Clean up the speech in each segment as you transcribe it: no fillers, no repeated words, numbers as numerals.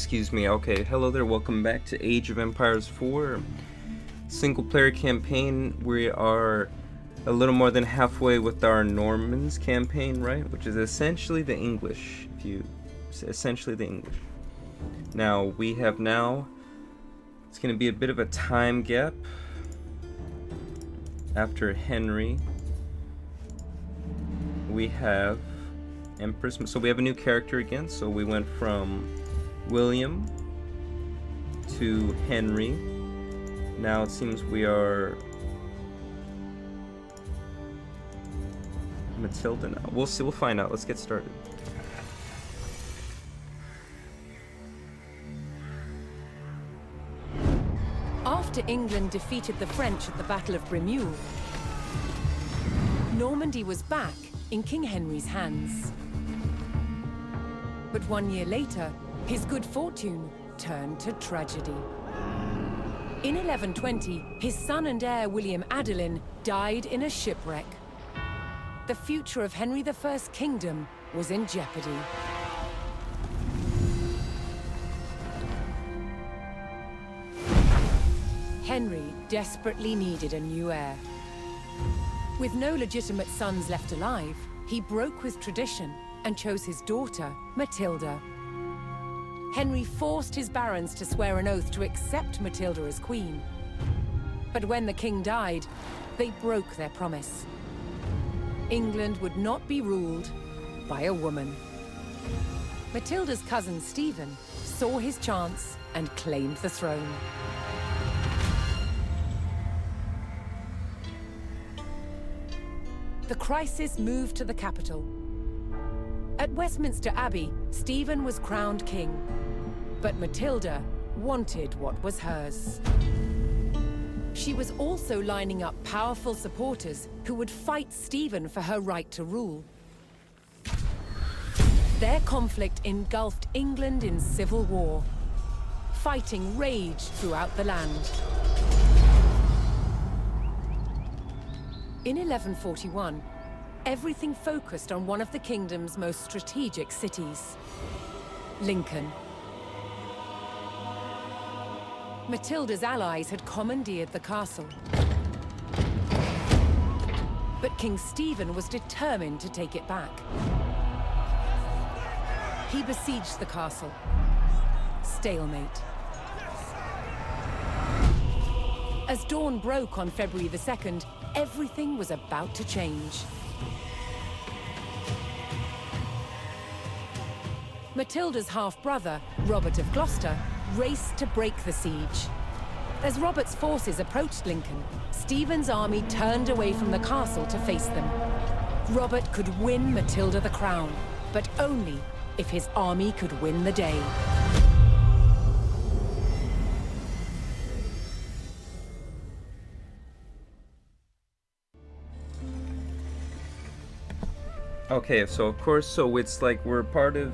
Excuse me. Okay, hello there. Welcome back to Age of Empires 4 single player campaign. We are a little more than halfway with our Normans campaign, right? Which is essentially the English. Essentially the English. Now we have it's going to be a bit of a time gap after Henry. We have Empress. So we have a new character again. So we went from William to Henry. Now it seems we are Matilda now. We'll see. We'll find out. Let's get started. After England defeated the French at the Battle of Bremule, Normandy was back in King Henry's hands. But 1 year later, his good fortune turned to tragedy. In 1120, his son and heir William Adelin died in a shipwreck. The future of Henry I's kingdom was in jeopardy. Henry desperately needed a new heir. With no legitimate sons left alive, he broke with tradition and chose his daughter, Matilda. Henry forced his barons to swear an oath to accept Matilda as queen. But when the king died, they broke their promise. England would not be ruled by a woman. Matilda's cousin Stephen saw his chance and claimed the throne. The crisis moved to the capital. At Westminster Abbey, Stephen was crowned king, but Matilda wanted what was hers. She was also lining up powerful supporters who would fight Stephen for her right to rule. Their conflict engulfed England in civil war. Fighting raged throughout the land. In 1141, everything focused on one of the kingdom's most strategic cities, Lincoln. Matilda's allies had commandeered the castle. But King Stephen was determined to take it back. He besieged the castle. Stalemate. As dawn broke on February the 2nd, everything was about to change. Matilda's half-brother, Robert of Gloucester, raced to break the siege. As Robert's forces approached Lincoln, Stephen's army turned away from the castle to face them. Robert could win Matilda the crown, but only if his army could win the day. Okay, so of course, it's like we're part of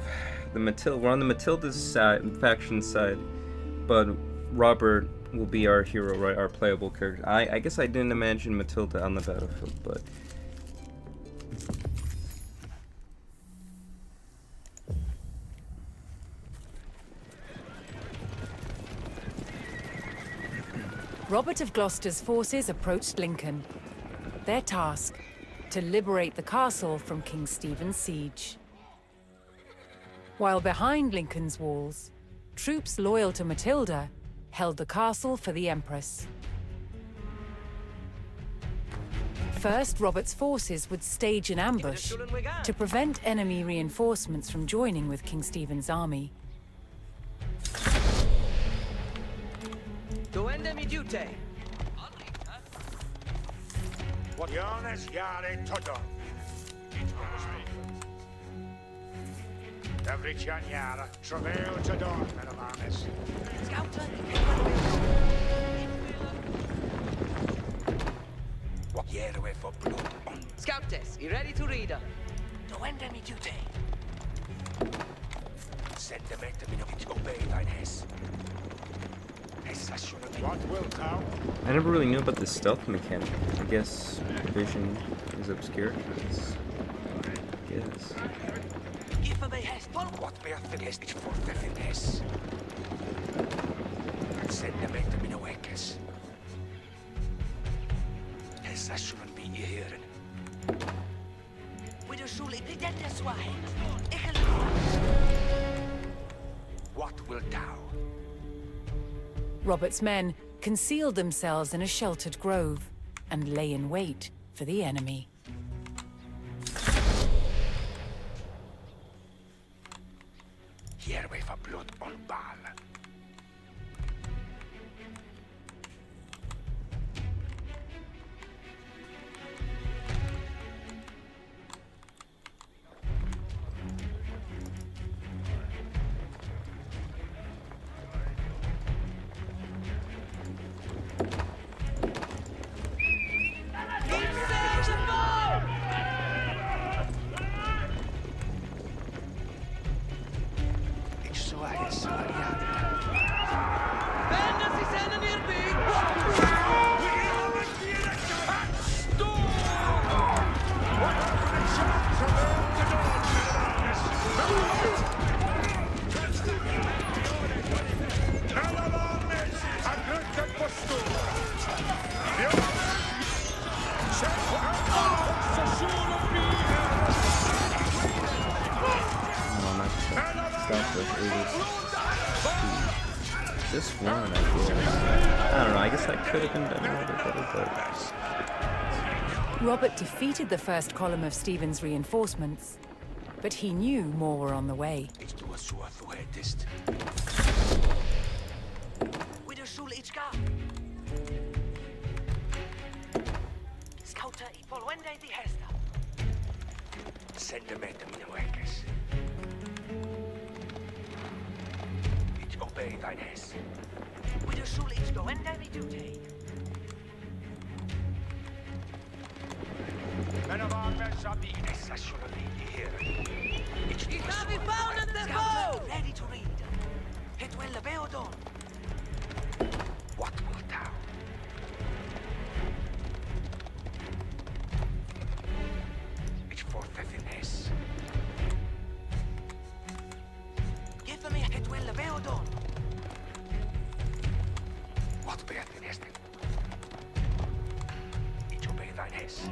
we're on the Matilda's side, faction side, but Robert will be our hero, right? Our playable character. I guess I didn't imagine Matilda on the battlefield, but Robert of Gloucester's forces approached Lincoln. Their task, to liberate the castle from King Stephen's siege. While behind Lincoln's walls, troops loyal to Matilda held the castle for the Empress. First, Robert's forces would stage an ambush to prevent enemy reinforcements from joining with King Stephen's army. Scoutess, you ready to read her? What wilt thou? I never really knew about the stealth mechanic. I guess vision is obscure. Yes. Give me hest. What beathyn hest ich forfethin hess? Senda meita minna wekkes. Hessa shouldn't be here. We do surely pretend this way. What wilt thou? Robert's men concealed themselves in a sheltered grove and lay in wait for the enemy. Here we for blood on ball. Just one, I guess. I don't know, I guess that could have been done a little better, but... Robert defeated the first column of Stephen's reinforcements, but he knew more were on the way. We do surely each guy. Scouter I polwende di hesta. Senda meita minna wekkes. Ich obey thine hess. We do surely each go and we duty. Men of our men shall be hessa shouldn't be here. It shall be found at the bow! Ready to read. It will be done. What wilt thou? Ich forfethin hess. Give me it will be done. What beathyn hest? Ich obey thine hess.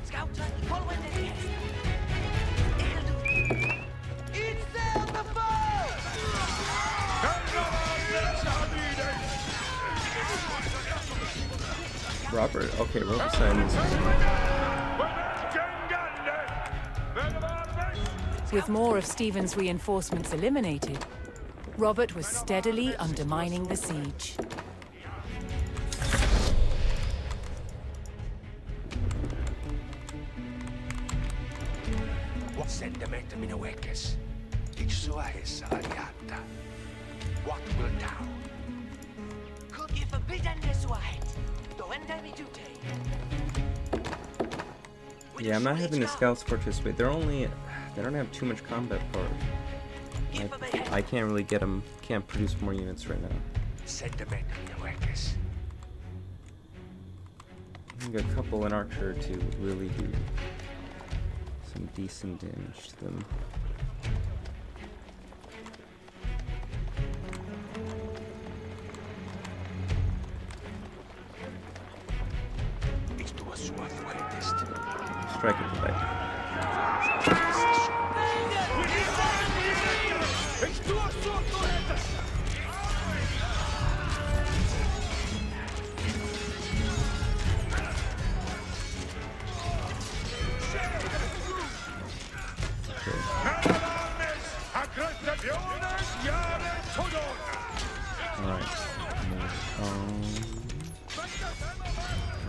Scouter I polwende di hesta. It'll do. It's there the foe! Robert, okay, Robert signs. With more of Stephen's reinforcements eliminated, Robert was steadily undermining the siege. Senda meitä minä wekkes. Ich sua hessa aliatta. What wilt thou? Could give a bit and this way. Go and we duty. Yeah, I'm not having the scouts participate. They don't have too much combat power. Like, I can't really get them, can't produce more units right now. Senda meitä minä wekkes. I think a couple in Archer to really do some decent damage to them. Ich tue sua fuetest. Strike at the back.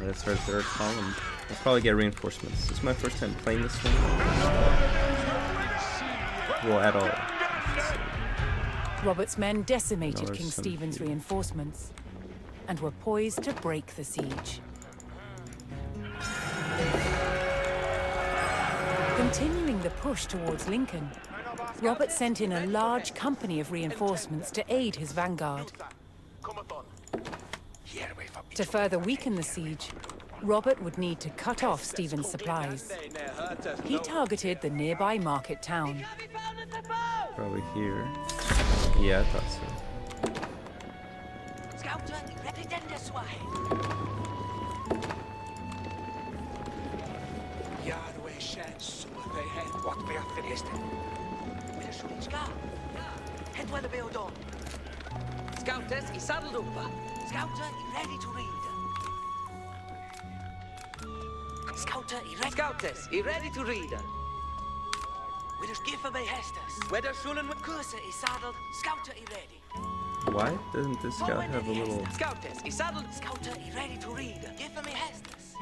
Let's start third column. I'll probably get reinforcements. This is my first time playing this one. Well, at all. Robert's men decimated No, King there's some Stephen's few. reinforcements and were poised to break the siege. Continuing the push towards Lincoln, Robert sent in a large company of reinforcements to aid his vanguard. To further weaken the siege, Robert would need to cut off Stephen's supplies. He targeted the nearby market town. Probably here. Yeah, I thought so. Scouters, i saddled up. Scouter, i ready to read. Scouter, i ready. Scouters, i ready to read. With us give me hestes. Whether Shulen with cursor is saddled, Scouter, i ready. Why doesn't this scout have a little... Scouters, i saddled. Scouter, i ready to read. Give me hestes.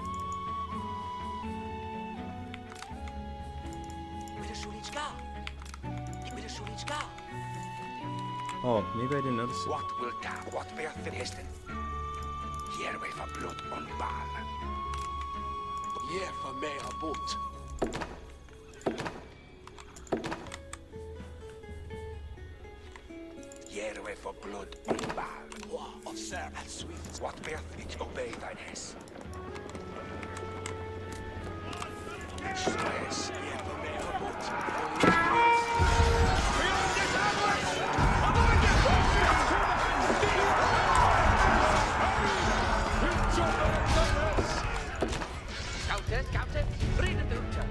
With a Shulen scout. With a Shulen scout. Oh, maybe I didn't notice it. What will ta? What bear Filistin? Here we for blood on ball. Here for me a boot. Here we for blood on ball. What of sir and sweet. What bear it obey thine hess? Stress. Here for me a boot. Scouters, read the doctor.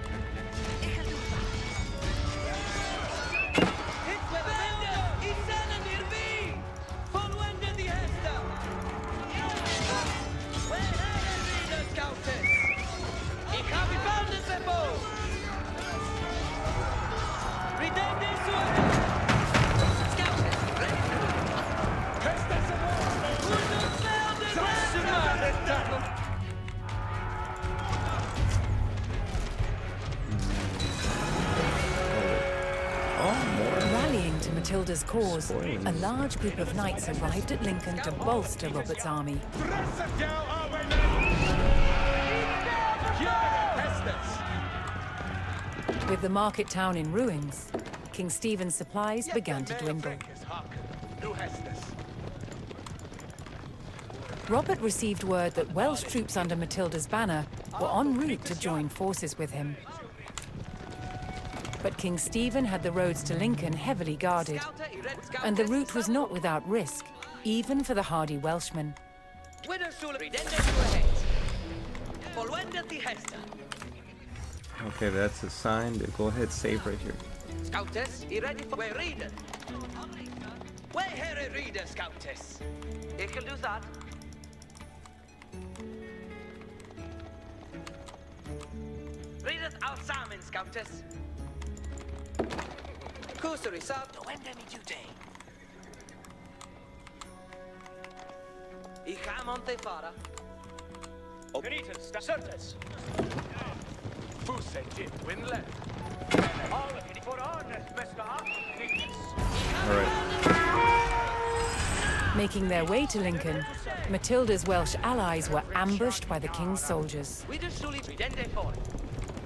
Rallying to Matilda's cause, a large group of knights arrived at Lincoln to bolster Robert's army. With the market town in ruins, King Stephen's supplies began to dwindle. Robert received word that Welsh troops under Matilda's banner were en route to join forces with him. But King Stephen had the roads to Lincoln heavily guarded, and the route was not without risk, even for the hardy Welshmen. Okay, that's a sign to go ahead, save right here. Scouters, you ready for where reader? Where here reader, Scouters? You can do that. Read it all salmon, Scouters. Kusuri, sir. To end any duty. I come on te fara. Greetings, certes. Fusentin, win left. All for honest, Mr. All right. Making their way to Lincoln, Matilda's Welsh allies were ambushed by the king's soldiers. We just surely redende for.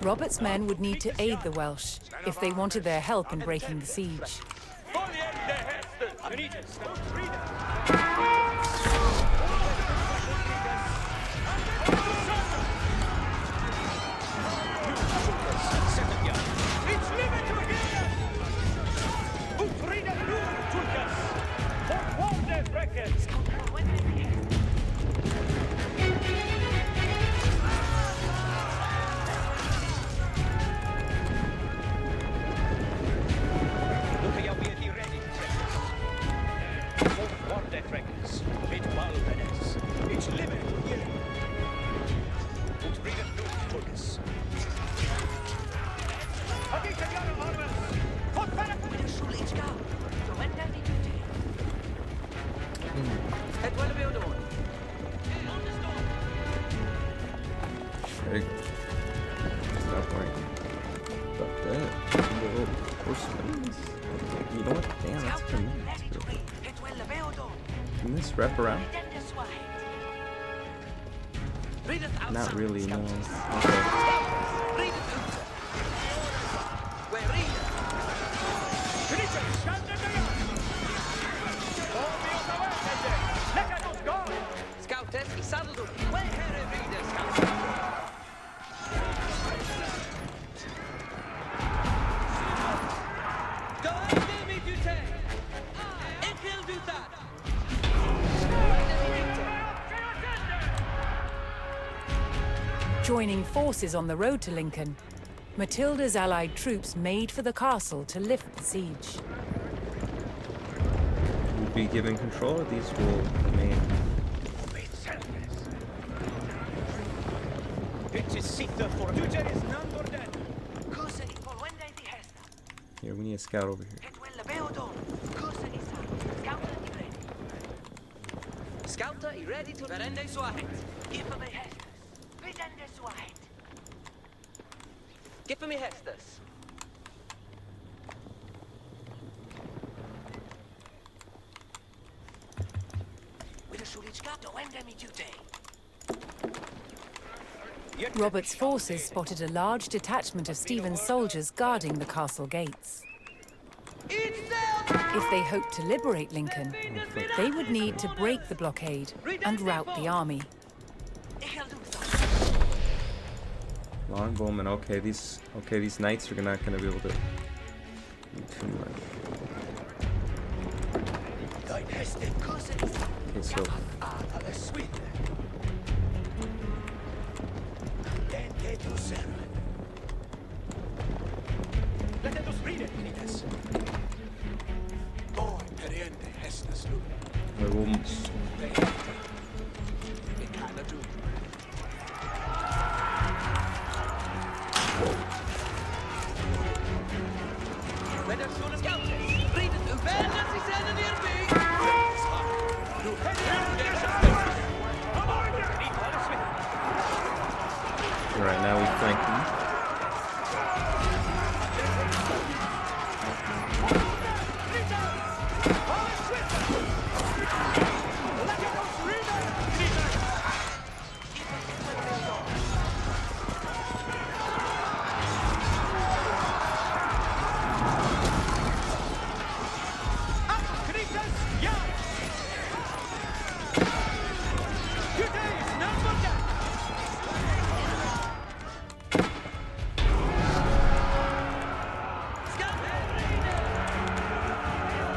Robert's men would need to aid the Welsh if they wanted their help in breaking the siege. There you go. Stop worrying about that. Little horsemen. You know what? Damn, that's for me. Can this wrap around? Not really, no. Okay. joining forces on the road to Lincoln, Matilda's allied troops made for the castle to lift the siege. We'll be given control, or these will remain. It is Sita for future is none for dead. Cosa i polwende di hesta. Here, we need a scout over here. Et quella beodon. Cosa i sa. Scouter i ready. Scouter i ready to verende suahet. Give me hestas. Vidende suahet. Give me hestas. With a sulichka to wende mi duty. Robert's forces spotted a large detachment of Stephen's soldiers guarding the castle gates. If they hoped to liberate Lincoln, they would need to break the blockade and rout the army. Longbowmen. Okay, these knights are not gonna be able to do too much. Okay, so Let us read it, Nitas. Boy, periende hestas lu. we will. They kinda do. When der schon scout ist, redet du, wenn das sich seine near me. You head Right now we flank them.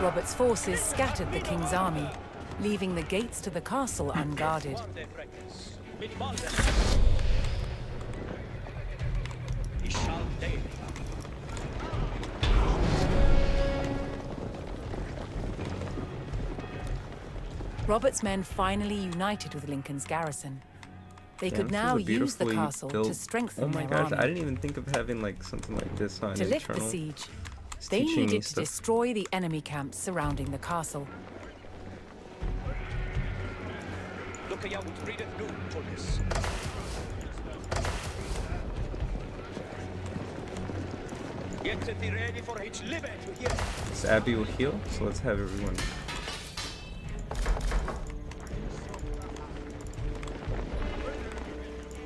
Robert's forces scattered the king's army, leaving the gates to the castle unguarded. Robert's men finally united with Lincoln's garrison. They Damn, could this now is a use the beautifully castle built- to strengthen Oh my their gosh, army. I didn't even think of having like something like this on To lift the internal. siege, It's they teaching me needed to stuff. destroy the enemy camps surrounding the castle. Look out, read it new for this. Get it ready for each live to hear. This Abbey will heal, so let's have everyone.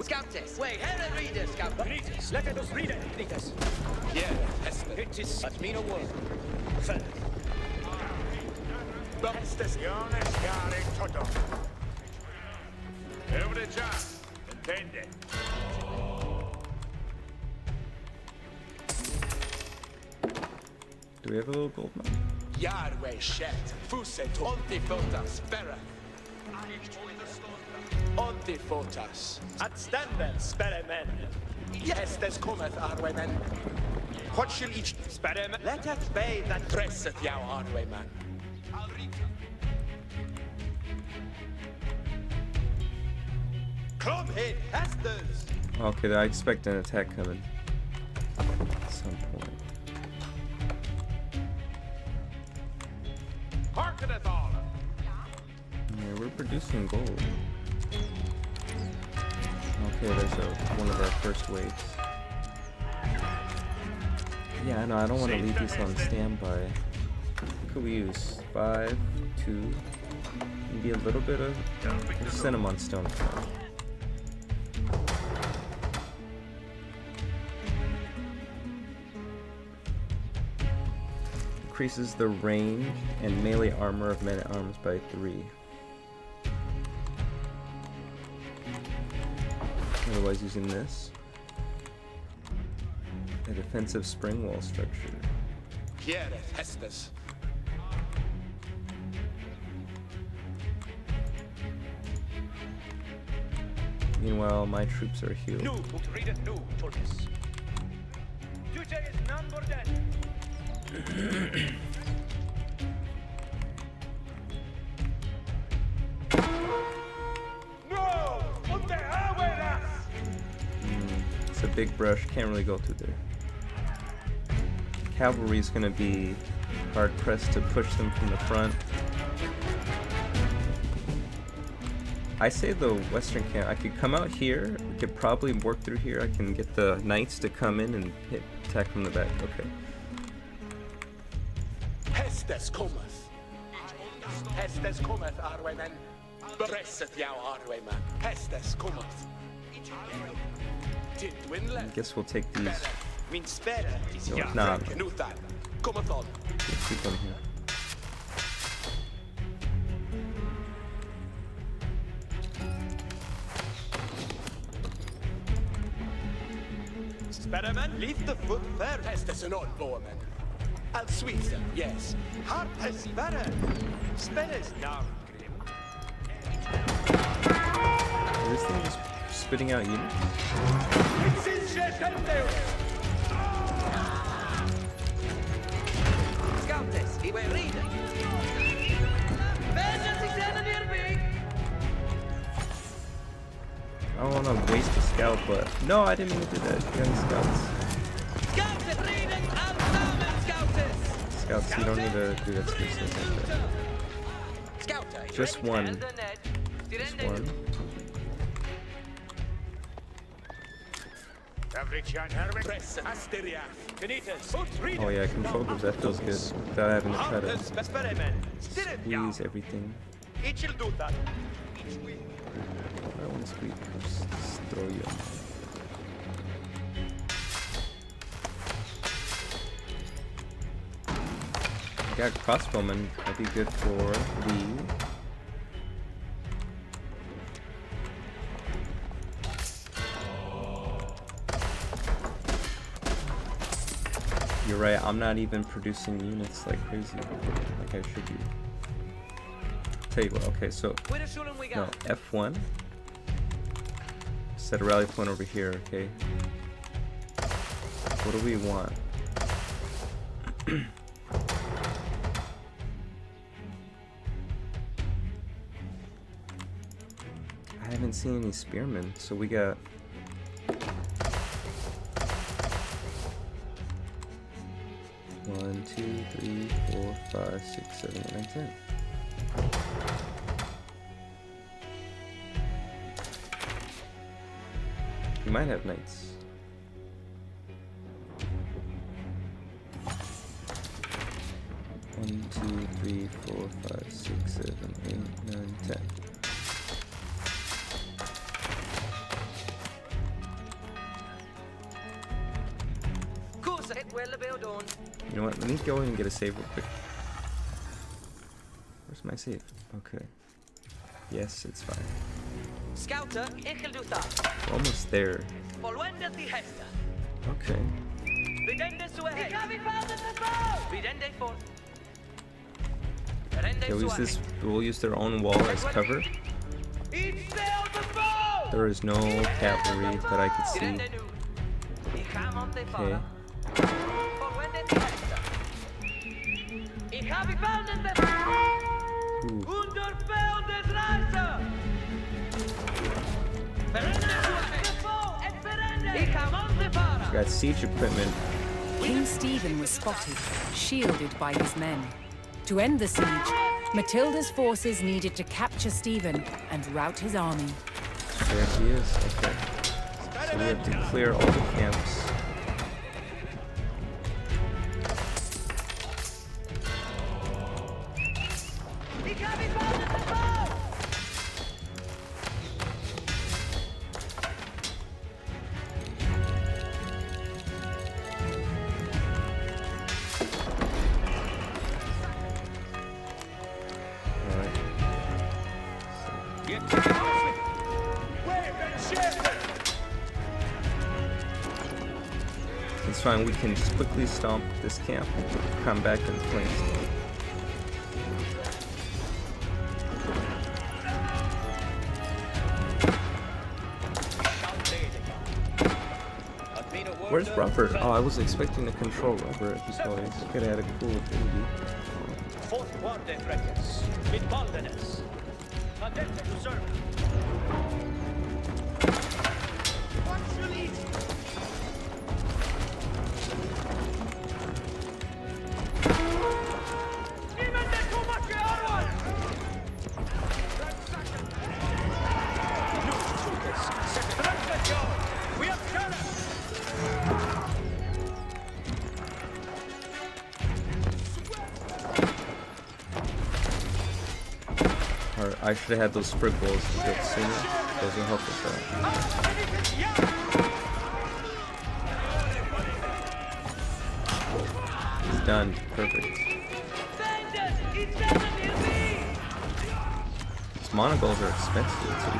Scout test. Wait, here and reader, scout. Nitas, let us read it, Nitas. Yeah, hestas. It is at me no word. Fell. Hestas. Jones chiare toto. Evre già, intende? Do we have a little gold map? Yarwe shet. Fuset. Ontifotas. Berra. Ontifotas. At standen, spere men. Hestas cometh arwe men. What shall each spere men? Let it be that dresseth jou arwe man. Come hit Hestas. Okay, I expect an attack coming at some point. Hearkeneth all. Yeah, we're producing gold. Okay, there's one of our first waves. Yeah, no, I don't want to leave these on standby. What could we use? 5, 2, maybe a little bit of cinnamon stone. Increases the range and melee armor of men-at-arms by 3. Otherwise using this. A defensive spring wall structure. Hiereth Hestas. Meanwhile, my troops are healed. Nu, read it, nu, Torres. Duce is none but dead. No! What the hell with us? It's a big brush, can't really go through there. Cavalry's gonna be hard pressed to push them from the front. I say the western camp, I could come out here, we could probably work through here, I can get the knights to come in and attack from the back, okay. Hestes cometh. Hestes cometh, Arwayman. Bresset jou, Arwayman. Hestes cometh. Tidwinle. I guess we'll take these. Min spere is No, ja. nah, Knuthan. Cometh on. let's keep them here. Sperreman, leave the foot there. Hestes and on, Bowman. I'll sweet them, yes. Hart has sperre. Speres now, Grim. Is this thing just spitting out units? It's in Shekendeus. Scouters, we were reading. Vengeance is enemy. I don't want to waste a scout, but no, I didn't mean to do that. You got scouts. Scouters, reading and summon scouters. Scouts, you don't need to do that specific like that. Scouter, Just one. Just one. Bresset. Asteria. Benitez, foot reading. Oh yeah, I can focus. That feels good. Without having to try to Sperreman, spirit ja. squeeze everything. It'll do that. I don't want to squeeze. Just throw you. Got crossbowmen. That'd be good for the. You're right. I'm not even producing units like crazy, like I should be. Tell you what. Okay, so Where the shooting we no got? F1. Set a rally point over here. Okay. What do we want? I haven't seen any spearmen, so we got. One, 2, 3, 4, 5, 6, 7, 8, 9, 10. You might have knights. One, 2, 3, 4, 5, 6, 7, 8, 9, 10. Course, it will be done. You know what? Let me go in and get a save real quick. Where's my save? Okay. Yes, it's fine. Scouter, ik wil doen dat. We're almost there. Volwende die hesta. Okay. Ridende su ahead. Ik heb found the bow. Ridende for. Ridende We'll su use this. ahead. We'll use their own wall as cover. Each sail the bow. There is no cavalry that I could see. Ridende nu. Ik ga monte Okay. fara. Volwende die hesta. Ik heb found the bow. Ooh. Underfeld des Reiser. Verende su ahead. En verende. Ik ga monte fara. Got siege equipment. King Stephen was spotted, shielded by his men. To end the siege, Matilda's forces needed to capture Stephen and rout his army. There he is. Okay. So we have to clear all the camps. Ik heb found the bow. All right. Get to the house. Wave and share. It's fine. We can just quickly stomp this camp and come back in flanks. Where's Robert? Oh, I was expecting to control Robert. He's always could have had a cool ability. Fourth Guarde Freckles. Mit Baldenes. Cadette to serve. Or I should have had those sprinkles a bit sooner. Those will help us out. It's done. Perfect. These monogolds are expensive too.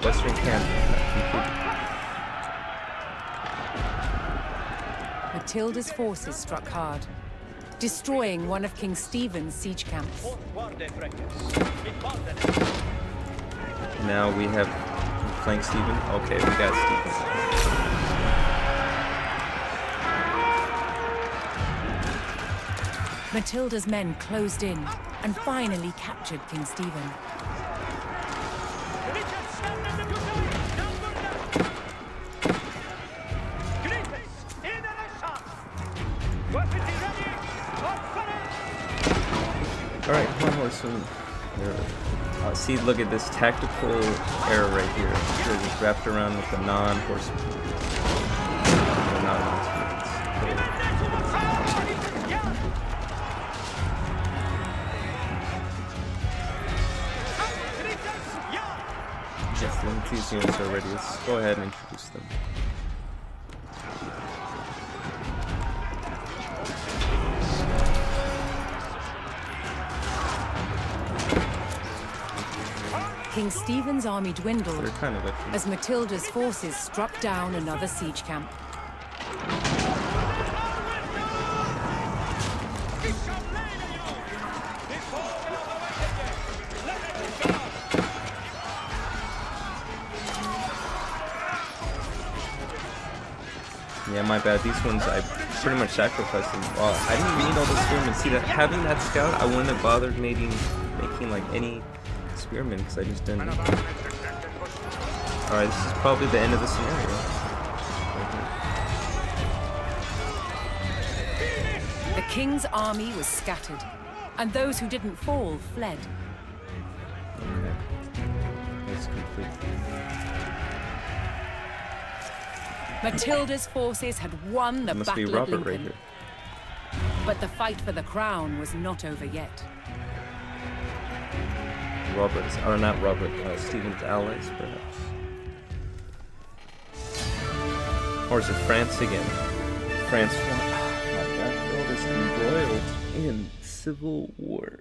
Western camp completed. Matilda's forces struck hard, destroying one of King Stephen's siege camps. Fourth Guarde Freckles. Mit Baldenes. Now we have flank Stephen. Okay, we got Stephen. Matilda's men closed in and finally captured King Stephen. Alright, one horseman. See, look at this tactical error right here. They're just wrapped around with the non-horseman. Yes, these units are ready. Let's go ahead and introduce them. King Stephen's army dwindled They're kind of as Matilda's forces struck down another siege camp. Yeah, my bad. These ones I pretty much sacrificed them. Wow, I didn't need all the spearmen. See, that having that scout, I wouldn't have bothered making like any spearmen because I just didn't. Alright, this is probably the end of the scenario. The king's army was scattered, and those who didn't fall fled. Okay. That's complete. Matilda's forces had won the Must be Battle of Robert right Lincoln, here. but the fight for the crown was not over yet. Robert's, or not Robert, Stephen's allies, perhaps. Or is it France again? France won. My God, world is embroiled in civil war.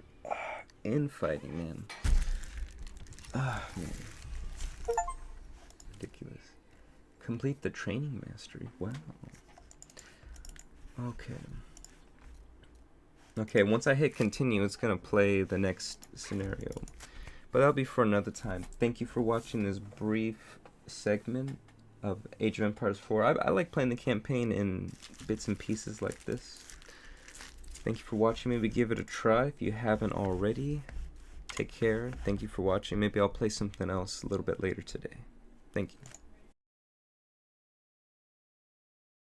Infighting, man. Man. Ridiculous. Complete the training mastery. Wow. Okay. Okay, once I hit continue, it's gonna play the next scenario. But that'll be for another time. Thank you for watching this brief segment of Age of Empires 4. I like playing the campaign in bits and pieces like this. Thank you for watching. Maybe give it a try if you haven't already. Take care. Thank you for watching. Maybe I'll play something else a little bit later today. Thank you.